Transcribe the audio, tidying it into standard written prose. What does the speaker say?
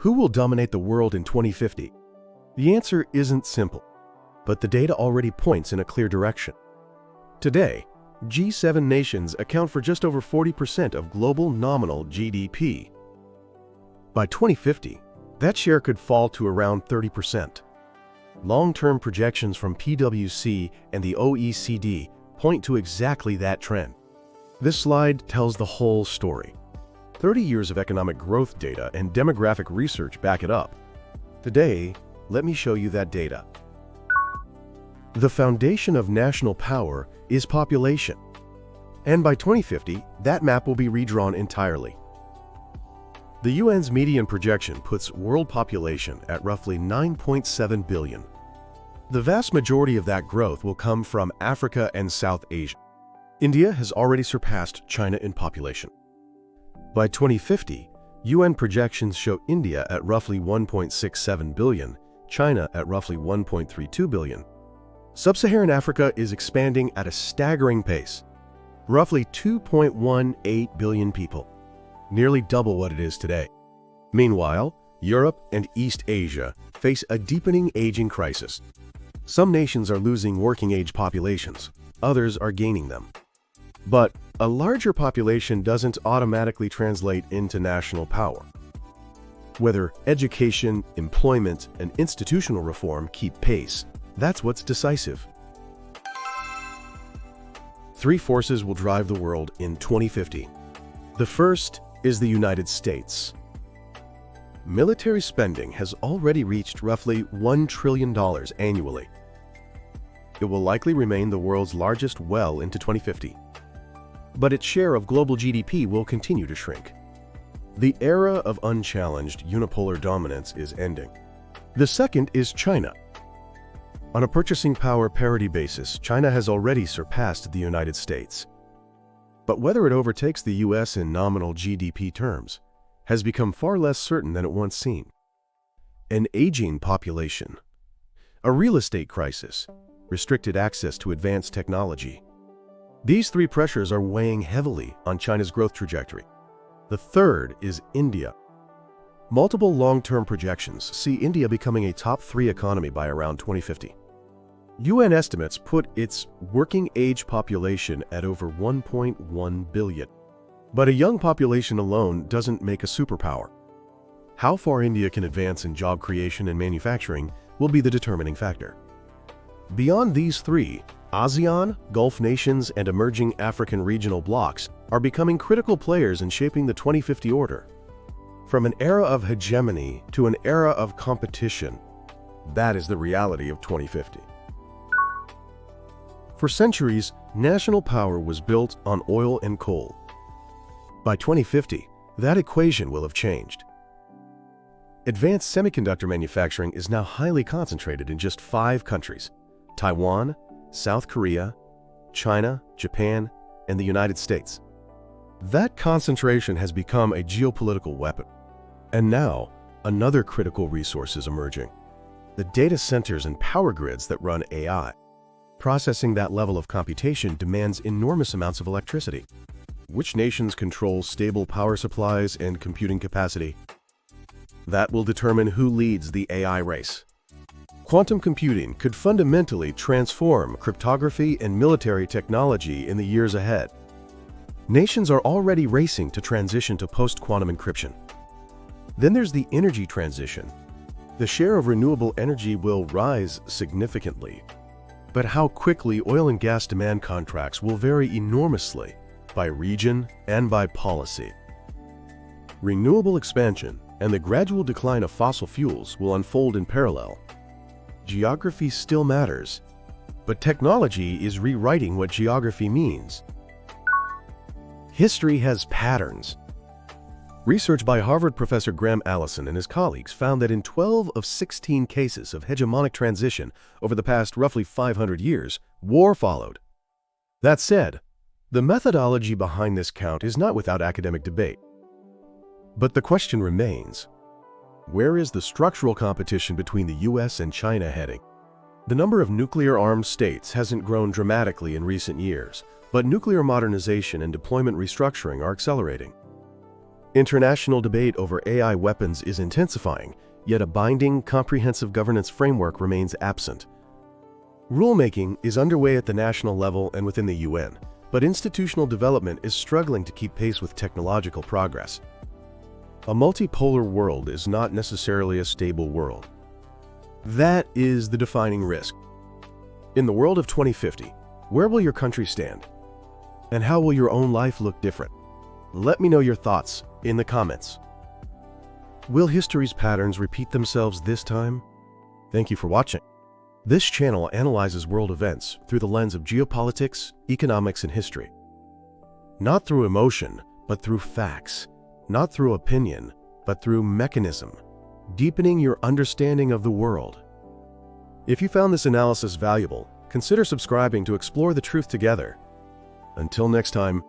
Who will dominate the world in 2050? The answer isn't simple, but the data already points in a clear direction. Today, G7 nations account for just over 40% of global nominal GDP. By 2050, that share could fall to around 30%. Long-term projections from PwC and the OECD point to exactly that trend. This slide tells the whole story. 30 years of economic growth data and demographic research back it up. Today, let me show you that data. The foundation of national power is population. And by 2050, that map will be redrawn entirely. The UN's median projection puts world population at roughly 9.7 billion. The vast majority of that growth will come from Africa and South Asia. India has already surpassed China in population. By 2050, UN projections show India at roughly 1.67 billion, China at roughly 1.32 billion. Sub-Saharan Africa is expanding at a staggering pace, roughly 2.18 billion people, nearly double what it is today. Meanwhile, Europe and East Asia face a deepening aging crisis. Some nations are losing working-age populations, others are gaining them. But a larger population doesn't automatically translate into national power. Whether education, employment, and institutional reform keep pace, that's what's decisive. 3 forces will drive the world in 2050. The first is the United States. Military spending has already reached roughly $1 trillion annually. It will likely remain the world's largest well into 2050. But its share of global GDP will continue to shrink. The era of unchallenged unipolar dominance is ending. The second is China. On a purchasing power parity basis, China has already surpassed the United States. But whether it overtakes the US in nominal GDP terms has become far less certain than it once seemed. An aging population, a real estate crisis, restricted access to advanced technology. These 3 pressures are weighing heavily on China's growth trajectory. The third is India. Multiple long-term projections see India becoming a top 3 economy by around 2050. UN estimates put its working-age population at over 1.1 billion. But a young population alone doesn't make a superpower. How far India can advance in job creation and manufacturing will be the determining factor. Beyond these 3, ASEAN, Gulf nations, and emerging African regional blocs are becoming critical players in shaping the 2050 order. From an era of hegemony to an era of competition, that is the reality of 2050. For centuries, national power was built on oil and coal. By 2050, that equation will have changed. Advanced semiconductor manufacturing is now highly concentrated in just 5 countries: Taiwan, South Korea, China, Japan, and the United States. That concentration has become a geopolitical weapon. And now, another critical resource is emerging: the data centers and power grids that run AI. Processing that level of computation demands enormous amounts of electricity. Which nations control stable power supplies and computing capacity? That will determine who leads the AI race. Quantum computing could fundamentally transform cryptography and military technology in the years ahead. Nations are already racing to transition to post-quantum encryption. Then there's the energy transition. The share of renewable energy will rise significantly. But how quickly oil and gas demand contracts will vary enormously by region and by policy. Renewable expansion and the gradual decline of fossil fuels will unfold in parallel. Geography still matters, but technology is rewriting what geography means. History has patterns. Research by Harvard professor Graham Allison and his colleagues found that in 12 of 16 cases of hegemonic transition over the past roughly 500 years, war followed. That said, the methodology behind this count is not without academic debate. But the question remains: where is the structural competition between the US and China heading? The number of nuclear-armed states hasn't grown dramatically in recent years, but nuclear modernization and deployment restructuring are accelerating. International debate over AI weapons is intensifying, yet a binding, comprehensive governance framework remains absent. Rulemaking is underway at the national level and within the UN, but institutional development is struggling to keep pace with technological progress. A multipolar world is not necessarily a stable world. That is the defining risk. In the world of 2050, where will your country stand? And how will your own life look different? Let me know your thoughts in the comments. Will history's patterns repeat themselves this time? Thank you for watching. This channel analyzes world events through the lens of geopolitics, economics, and history. Not through emotion, but through facts. Not through opinion, but through mechanism, deepening your understanding of the world. If you found this analysis valuable, consider subscribing to explore the truth together. Until next time,